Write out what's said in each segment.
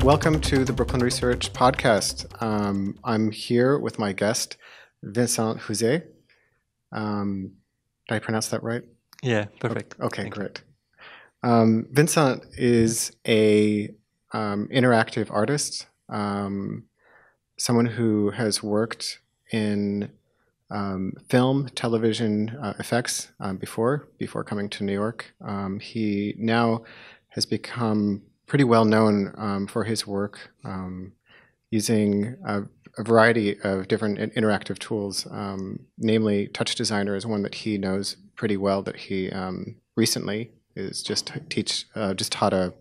Welcome to the Brooklyn Research Podcast. I'm here with my guest, Vincent Houzé. Did I pronounce that right? Yeah, perfect. Okay, Thank great. Vincent is a interactive artist, someone who has worked in film, television effects before coming to New York. He now has become pretty well known for his work using a variety of different interactive tools. Namely, TouchDesigner is one that he knows pretty well. That he recently is just taught a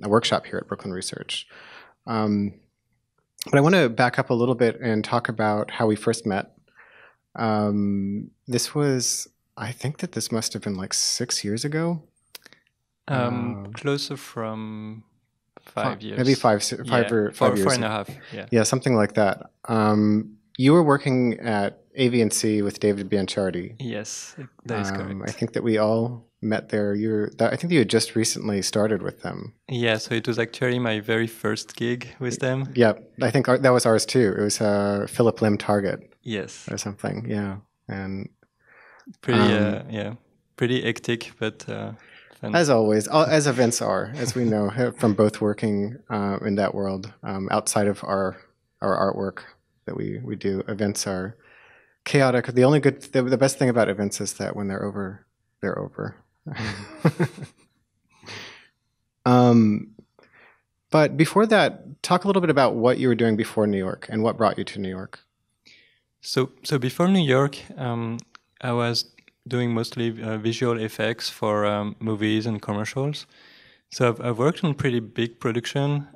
workshop here at Brooklyn Research. But I want to back up a little bit and talk about how we first met. This was, I think that this must have been like 6 years ago. Closer from 5 years. Maybe five or 5 years. 4.5. Yeah. Yeah, something like that. You were working at AV&C with David Bianchardi. Yes, that is correct. I think that we all met there. I think that you had just recently started with them. Yeah, so it was actually my very first gig with them. Yeah, I think that was ours too. It was Philip Lim Target. Yes. Or something. Yeah, and pretty hectic, but fun. As always, as events are, as we know from both working in that world. Outside of our artwork that we do, events are chaotic. The best thing about events is that when they're over, they're over. But before that, talk a little bit about what you were doing before New York and what brought you to New York. So before New York, I was doing mostly visual effects for movies and commercials. So I've worked on pretty big production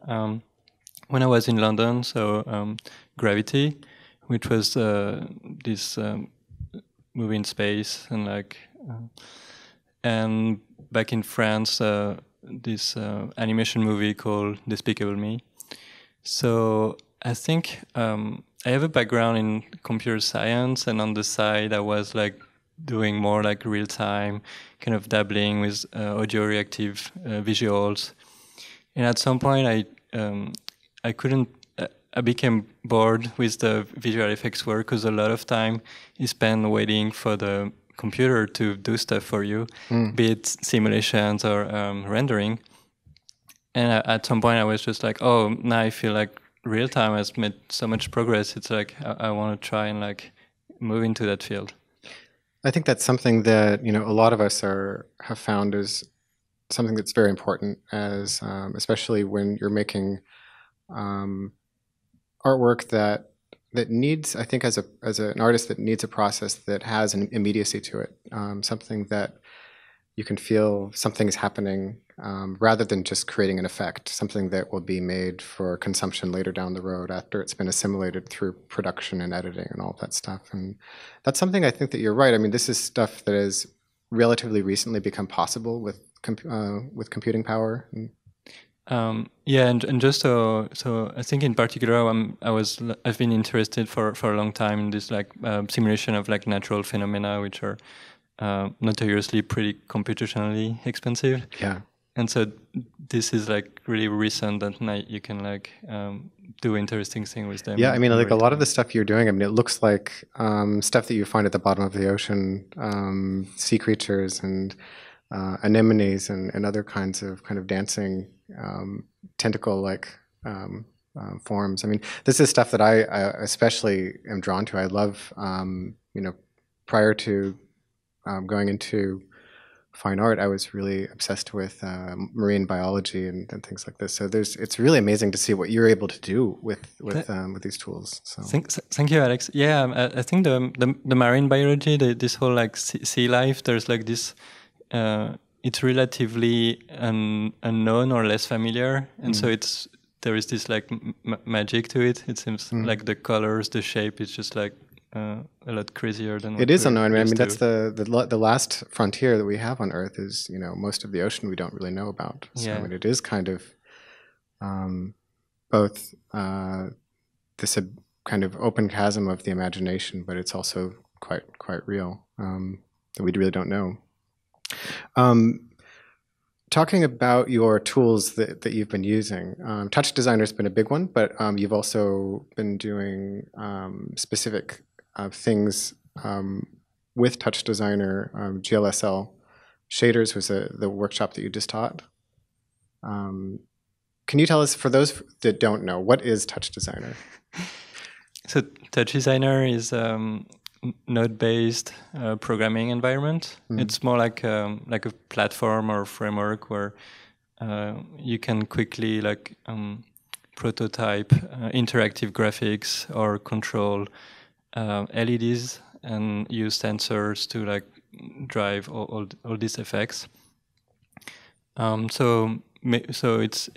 when I was in London. So Gravity, which was this movie in space, and back in France, this animation movie called Despicable Me. So I think I have a background in computer science, and on the side I was doing more real time, kind of dabbling with audio reactive visuals. And at some point I became bored with the visual effects work because a lot of time is spent waiting for the computer to do stuff for you, be it simulations or rendering. And at some point I was just now I feel like real time has made so much progress. It's I want to try and move into that field. I think that's something that a lot of us have found is something that's very important, as especially when you're making artwork that needs, I think, as an artist, that needs a process that has an immediacy to it, something that you can feel something is happening, rather than just creating an effect, something that will be made for consumption later down the road after it's been assimilated through production and editing and all that stuff. And that's something I think that you're right. I mean, this is stuff that has relatively recently become possible with computing power. And just so I think in particular I've been interested for a long time in this simulation of natural phenomena, which are notoriously pretty computationally expensive. Yeah. And so this is really recent that now you can do interesting things with them. Yeah, I mean, a lot of the stuff you're doing, I mean, it looks like stuff that you find at the bottom of the ocean, sea creatures and anemones and other kinds of dancing tentacle-like forms. I mean, this is stuff that I especially am drawn to. I love, prior to going into fine art, I was really obsessed with marine biology and things like this. So it's really amazing to see what you're able to do with these tools. So thank you, Alex. Yeah, I think the marine biology, this whole sea life, there's this. It's relatively unknown or less familiar, and so there is this magic to it. It seems the colors, the shape is just a lot crazier than what it is unknown. I mean, that's the last frontier that we have on Earth is most of the ocean we don't really know about. So yeah. I mean, it is kind of both this kind of open chasm of the imagination, but it's also quite real that we really don't know. talking about your tools that you've been using, TouchDesigner has been a big one, but you've also been doing specific things with TouchDesigner. GLSL shaders was the workshop that you just taught. Can you tell us, for those that don't know, what is TouchDesigner? So TouchDesigner is node-based programming environment. It's more like a platform or framework where you can quickly prototype interactive graphics or control LEDs and use sensors to drive all these effects. So it's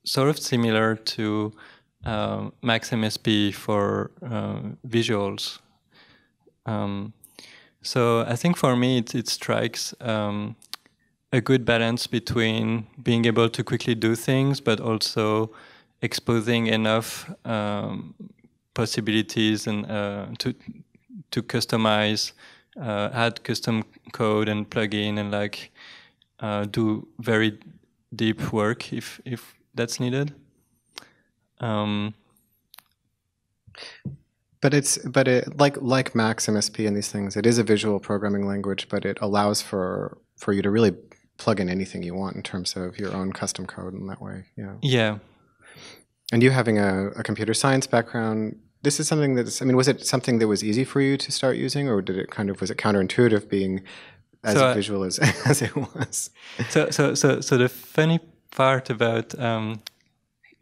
sort of similar to Max MSP for visuals. So I think for me it strikes a good balance between being able to quickly do things, but also exposing enough possibilities and to customize, add custom code and plug in and do very deep work if that's needed. But like Max MSP and these things, it is a visual programming language, but it allows for you to really plug in anything you want in terms of your own custom code in that way. Yeah. Yeah. And you having a computer science background, this is something that's, I mean, was it something that was easy for you to start using, or was it counterintuitive being as visual as it was? So the funny part about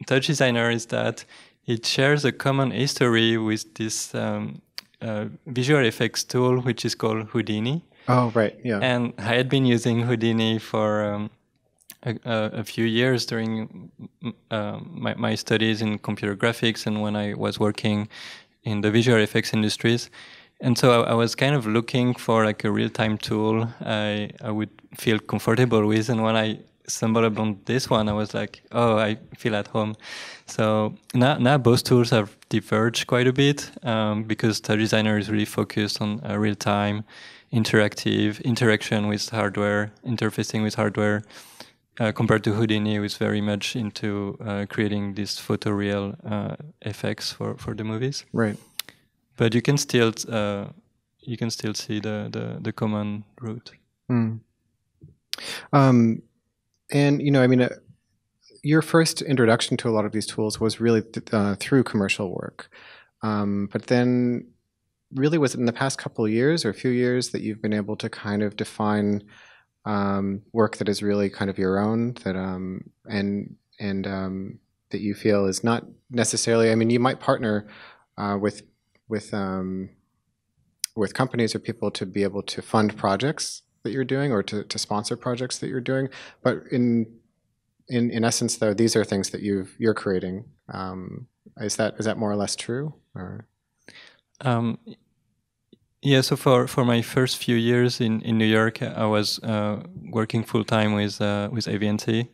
TouchDesigner is that it shares a common history with this visual effects tool, which is called Houdini. Oh, right, yeah. And I had been using Houdini for a few years during my studies in computer graphics and when I was working in the visual effects industries. And so I was kind of looking for a real-time tool I would feel comfortable with. And when I stumbled upon this one, I was like, oh, I feel at home. So now both tools have diverged quite a bit because TouchDesigner is really focused on real-time, interactive interaction with hardware, interfacing with hardware, compared to Houdini, who is very much into creating these photoreal effects for the movies. Right. But you can still see the common root. Mm. And I mean, your first introduction to a lot of these tools was really through commercial work. But then, really, was it in the past couple of years or a few years that you've been able to kind of define work that is really kind of your own, that that you feel is not necessarily? I mean, you might partner with companies or people to be able to fund projects that you're doing or to sponsor projects that you're doing, but in essence, though, these are things that you're creating. Is that more or less true? Or? Yeah. So for my first few years in New York, I was working full time with AVNC,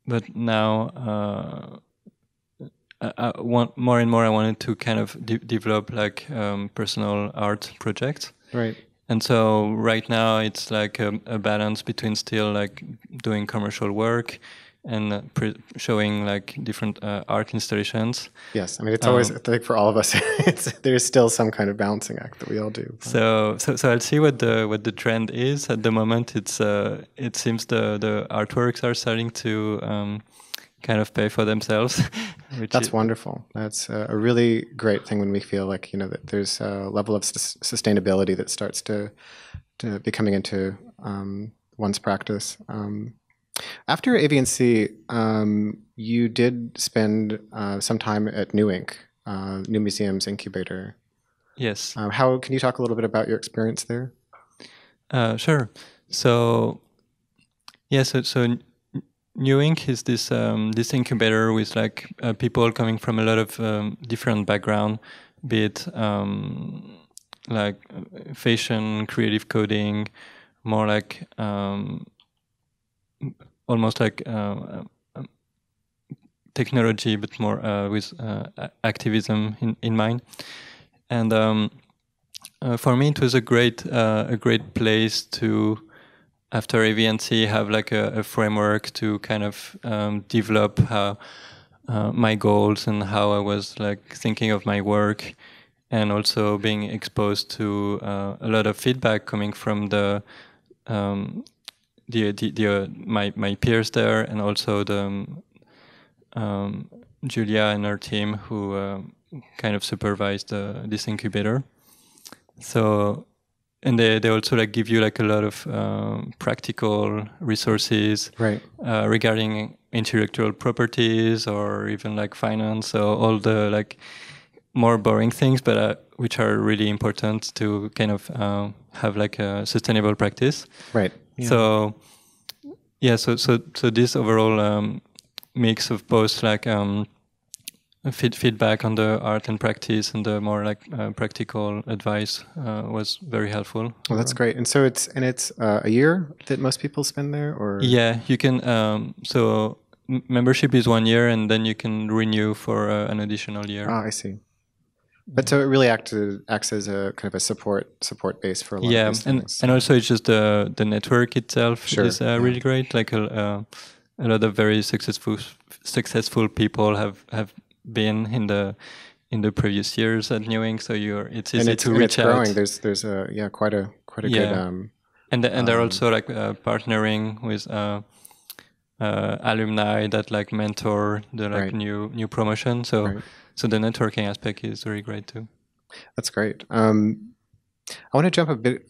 but now I want more and more. I wanted to kind of develop personal art projects. Right. And so right now it's like a balance between still doing commercial work and showing different art installations. Yes, I mean it's always, I think for all of us, there's still some kind of balancing act that we all do. So I'll see what the trend is at the moment. It seems the artworks are starting to kind of pay for themselves. That's wonderful. That's a really great thing when we feel like that there's a level of sustainability that starts to be coming into one's practice. After AVNC, you did spend some time at New Inc., New Museum's incubator. Yes. How can you talk a little bit about your experience there? Sure. So yeah, so New Inc. is this incubator with people coming from a lot of different background, be it fashion, creative coding, more almost technology, but more with activism in mind. And for me, it was a great place to after AVNC have like a framework to kind of develop how my goals and how I was like thinking of my work, and also being exposed to a lot of feedback coming from my peers there, and also the Julia and her team who kind of supervised this incubator. So, and they also like give you like a lot of practical resources, Right. Regarding intellectual properties or even like finance. So all the like more boring things, but which are really important to kind of have like a sustainable practice. Right. Yeah. So yeah, so this overall mix of both like feedback on the art and practice and the more like practical advice was very helpful. Well, that's great. And so it's a year that most people spend there, or Yeah, you can. So membership is 1 year, and then you can renew for an additional year. I see. But so it really acts as a kind of a support base for a lot of these things. And also it's just the network itself Sure, is really great. Like a lot of very successful people have been in the previous years at Newing, so it's easy to reach out. Growing. There's a quite a good and they're also like partnering with alumni that like mentor the like new promotion. So so the networking aspect is very great too. That's great. I want to jump a bit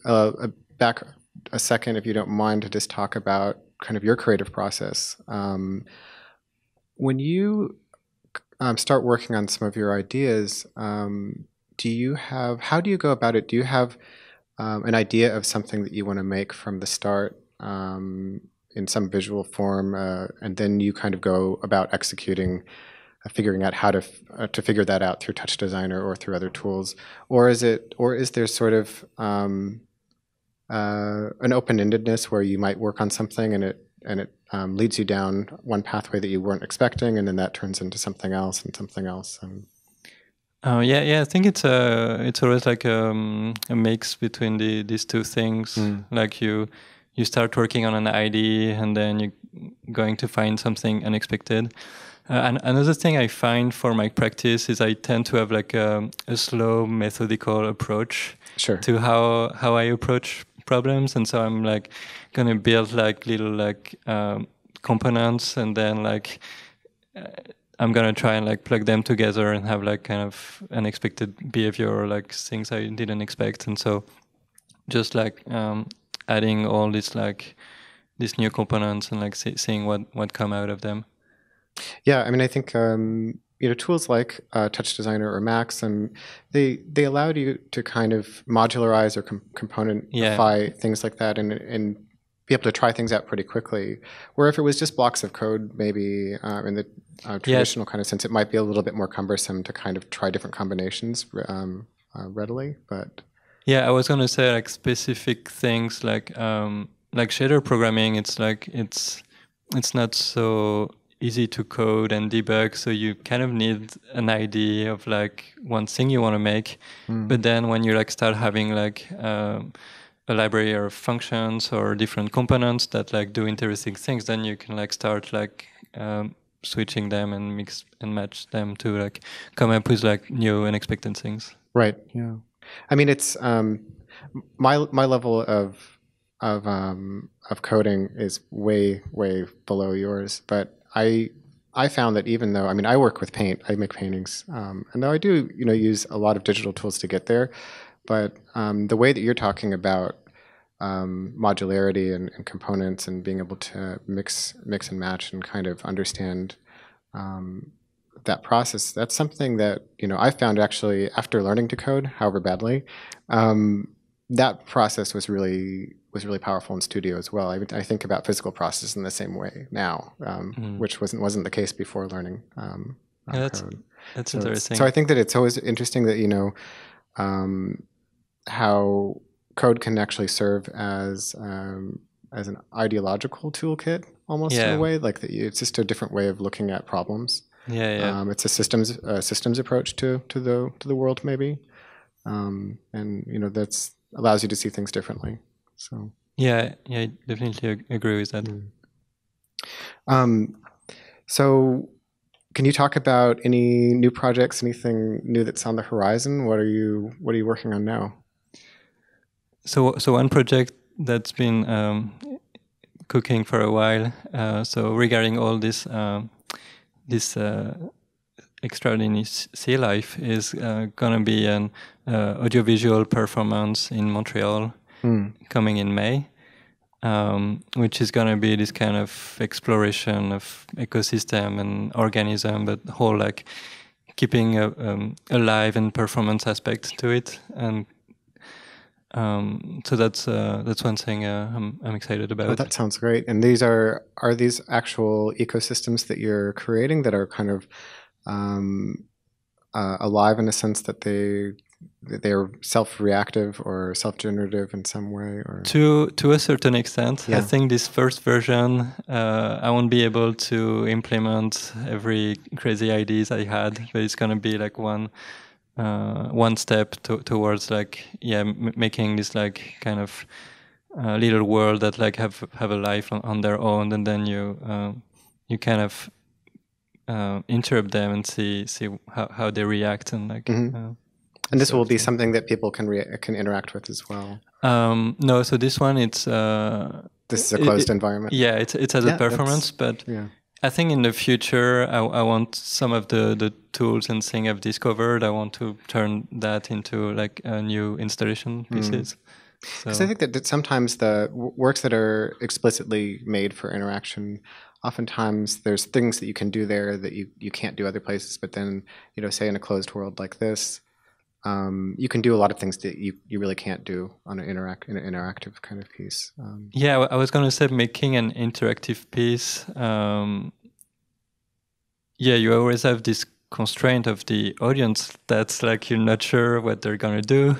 back a second, if you don't mind, to just talk about kind of your creative process. When you start working on some of your ideas, how do you go about it? Do you have an idea of something that you want to make from the start in some visual form, and then you kind of go about executing, figuring out how to figure that out through TouchDesigner or through other tools, or is there sort of an open-endedness where you might work on something and it leads you down one pathway that you weren't expecting, and then that turns into something else and something else? I think it's always like a mix between these two things. Like you start working on an idea, and then you're going to find something unexpected. And another thing I find for my practice is I tend to have like a slow, methodical approach to how I approach problems, and so I'm like gonna build like little like components, and then like I'm gonna try and like plug them together and have like kind of unexpected behavior or like things I didn't expect, and so just like adding all these new components and like seeing what come out of them. Yeah, I mean, I think tools like TouchDesigner or Max, and they allowed you to kind of modularize or componentify things like that, and be able to try things out pretty quickly. Where if it was just blocks of code, maybe in the traditional kind of sense, it might be a little bit more cumbersome to kind of try different combinations readily. But yeah, I was going to say like specific things like shader programming. It's like it's not so easy to code and debug, so you kind of need an idea of like one thing you want to make. But then when you like start having like a library of functions or different components that like do interesting things, then you can like start like switching them and mix and match them to like come up with like new unexpected things. Right. Yeah. I mean, it's my level of coding is way below yours, but I found that even though, I mean, I work with paint, I make paintings, and though I do use a lot of digital tools to get there, but the way that you're talking about modularity and components and being able to mix and match and kind of understand that process, that's something that I found actually after learning to code, however badly, that process was really powerful in studio as well. I think about physical process in the same way now, which wasn't the case before learning code. That's interesting. So I think that it's always interesting that how code can actually serve as an ideological toolkit almost in a way, like that it's just a different way of looking at problems. It's a systems approach to the world maybe, and that's allows you to see things differently. So Yeah, I definitely agree with that. So can you talk about any new projects, anything new that's on the horizon? What are you working on now? So one project that's been cooking for a while. So regarding all this extraordinary sea life is gonna be an audiovisual performance in Montreal coming in May. Which is going to be this kind of exploration of ecosystem and organism, but whole like keeping a live and performance aspect to it. And so that's one thing I'm excited about. Oh, that sounds great. And these are these actual ecosystems that you're creating that are kind of alive in a sense that they're self-reactive or self-generative in some way, or to a certain extent. Yeah. I think this first version I won't be able to implement every crazy ideas I had, but it's gonna be like one step towards like making this like kind of little world that like have a life on their own, and then you kind of interrupt them and see how they react and like. And this will be something that people can interact with as well. No, so this one it's this is a closed environment. Yeah, it's as a performance, but I think in the future I want some of the tools and things I've discovered. I want to turn that into like new installation pieces. Because I think that sometimes the works that are explicitly made for interaction, oftentimes there's things that you can do there that you can't do other places. But then, say in a closed world like this, you can do a lot of things that you really can't do on an interactive kind of piece. Yeah, I was going to say making an interactive piece. You always have this constraint of the audience that's like you're not sure what they're going to do.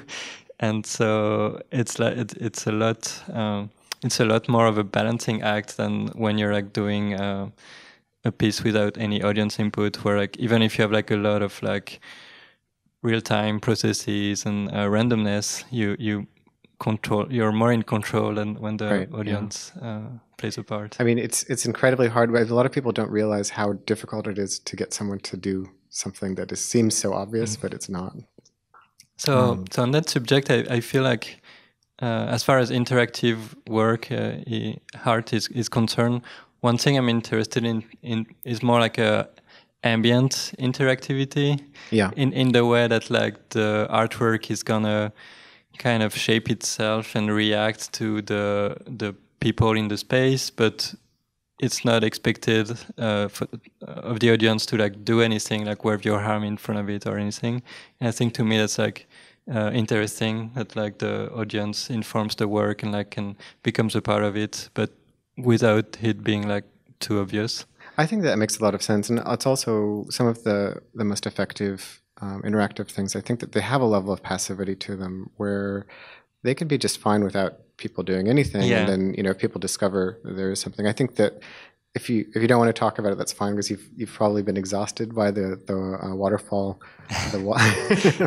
And so it's like it's a lot more of a balancing act than when you're like doing a piece without any audience input, where like even if you have like a lot of like real-time processes and randomness, you're more in control than when the audience plays a part. I mean, it's incredibly hard. A lot of people don't realize how difficult it is to get someone to do something that seems so obvious, but it's not. So on that subject, I feel like as far as interactive work, art is concerned, one thing I'm interested in is more like a ambient interactivity. Yeah. In the way that like the artwork is gonna kind of shape itself and react to the people in the space, but it's not expected of the audience to like do anything, like wave your arm in front of it or anything. And I think to me that's like interesting that like the audience informs the work and like becomes a part of it, but without it being like too obvious. I think that makes a lot of sense, and it's also some of the most effective interactive things. I think that they have a level of passivity to them where they can be just fine without people doing anything, and then if people discover there is something. I think that if you don't want to talk about it, that's fine, because you've probably been exhausted by the waterfall.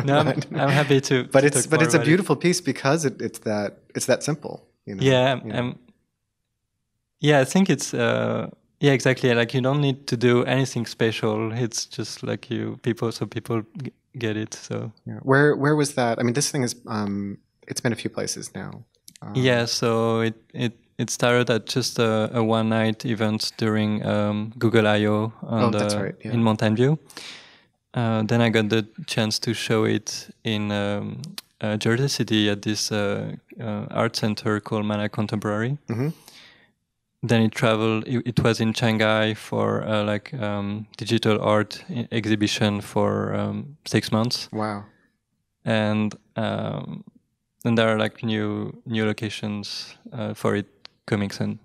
No, I'm happy to. But it's a beautiful piece because it's that simple. Yeah, I think it's. Yeah, exactly. Like you don't need to do anything special. It's just like people get it. So where was that? I mean, this thing is it's been a few places now. So it started at just a one night event during Google I/O in Mountain View. Then I got the chance to show it in Jersey City at this art center called Mana Contemporary. Mm-hmm. Then it traveled. It was in Shanghai for digital art exhibition for 6 months. Wow! And then there are like new locations for it coming soon.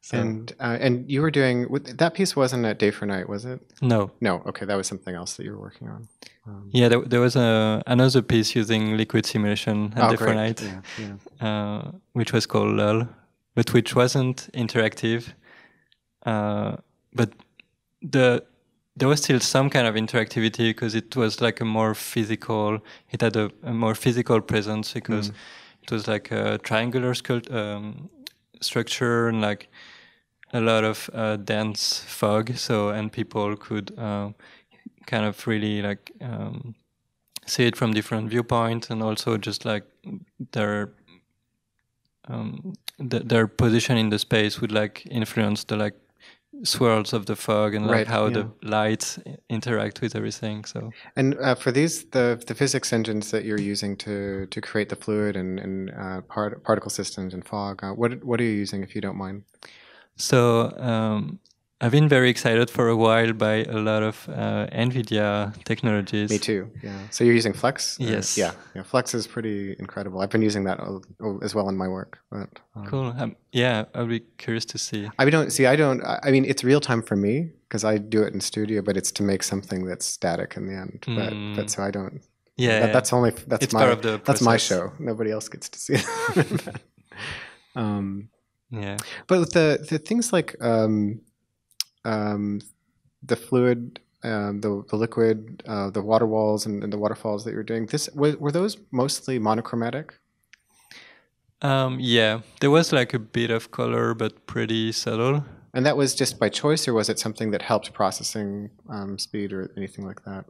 So. And you were doing that piece wasn't at Day for Night, was it? No. Okay, that was something else that you were working on. There was another piece using liquid simulation at Day for Night, which was called LUL. But which wasn't interactive, but there was still some kind of interactivity because it was like a more physical. It had a more physical presence because It was like a triangular structure and like a lot of dense fog. So and people could kind of really like see it from different viewpoints, and also just like their position in the space would like influence the like swirls of the fog and like how the lights interact with everything. So and for these the physics engines that you're using to create the fluid and particle systems and fog, what are you using, if you don't mind? So I've been very excited for a while by a lot of NVIDIA technologies. Me too, yeah. So you're using Flex? Yes. Yeah, Flex is pretty incredible. I've been using that as well in my work. But, cool. Yeah, I'll be curious to see. I mean, it's real time for me because I do it in studio, but it's to make something that's static in the end. But so I don't. Yeah, that's it's my part of the process. That's my show. Nobody else gets to see it. Yeah. But with the things like the fluid, the liquid, the water walls and the waterfalls that you're doing, were those mostly monochromatic? Yeah, there was like a bit of color, but pretty subtle. And that was just by choice, or was it something that helped processing speed or anything like that?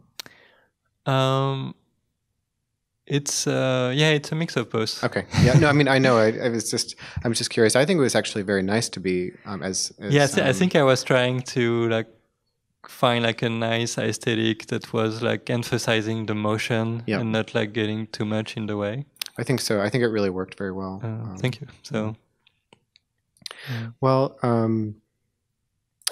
It's it's a mix of both. Okay. Yeah. No, I mean, I know. I'm just curious. I think it was actually very nice to be I think I was trying to like find like a nice aesthetic that was like emphasizing the motion and not like getting too much in the way. I think so. I think it really worked very well. Thank you. So, well,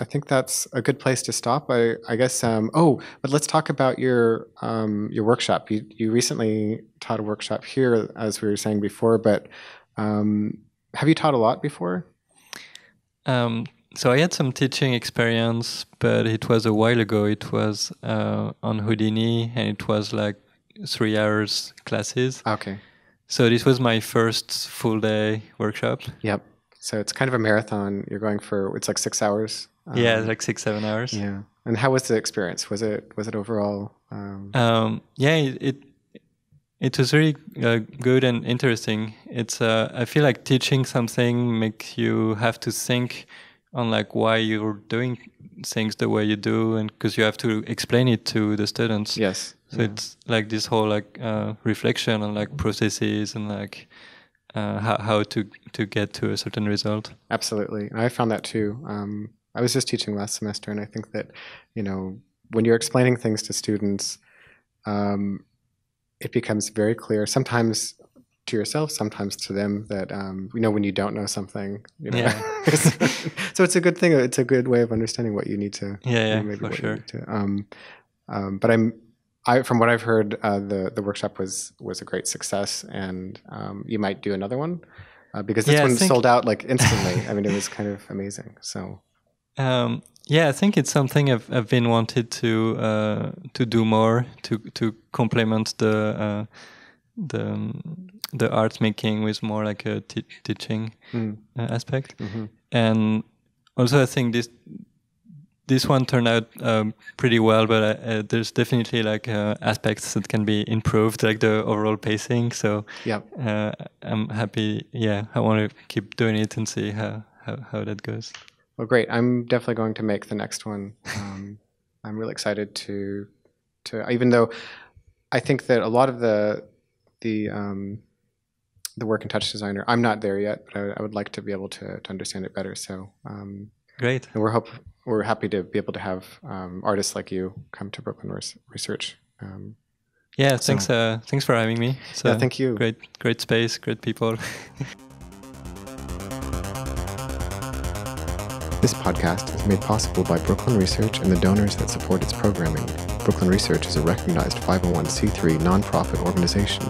I think that's a good place to stop. I guess. But let's talk about your workshop. You recently taught a workshop here, as we were saying before. But have you taught a lot before? So I had some teaching experience, but it was a while ago. It was on Houdini, and it was like 3 hours classes. Okay. So this was my first full day workshop. Yep. So it's kind of a marathon. You're going for, it's like 6 hours. Yeah, like 6-7 hours. Yeah. And how was the experience? Was it overall? It was really good and interesting. It's I feel like teaching something makes you have to think on like why you're doing things the way you do, and because you have to explain it to the students. Yes. So it's like this whole like reflection on like processes and like how to get to a certain result. Absolutely. I found that too. I was just teaching last semester, and I think that, when you're explaining things to students, it becomes very clear, sometimes to yourself, sometimes to them, that, when you don't know something, Yeah. So it's a good thing. It's a good way of understanding what you need to. Yeah, for sure. But from what I've heard, the workshop was a great success, and you might do another one because this one sold out like instantly. I mean, it was kind of amazing. So. I think it's something I've been wanted to do more to complement the art making with more like a teaching aspect. Mm-hmm. And also I think this one turned out pretty well, but there's definitely like aspects that can be improved, like the overall pacing. So I'm happy. Yeah, I want to keep doing it and see how that goes. Well, great. I'm definitely going to make the next one. I'm really excited to even though I think that a lot of the work in TouchDesigner, I'm not there yet, but I would like to be able to understand it better. So great. And we're happy to be able to have artists like you come to Brooklyn Research. Thanks for having me. So thank you. Great space, great people. This podcast is made possible by Brooklyn Research and the donors that support its programming. Brooklyn Research is a recognized 501c3 nonprofit organization.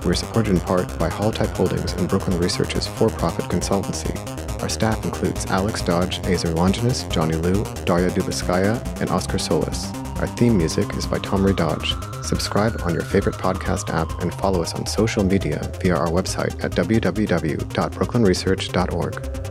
We're supported in part by Hall Type Holdings and Brooklyn Research's for-profit consultancy. Our staff includes Alex Dodge, Azer Longinus, Johnny Liu, Daria Dubaskaya, and Oscar Solis. Our theme music is by Tom Ray Dodge. Subscribe on your favorite podcast app and follow us on social media via our website at www.brooklynresearch.org.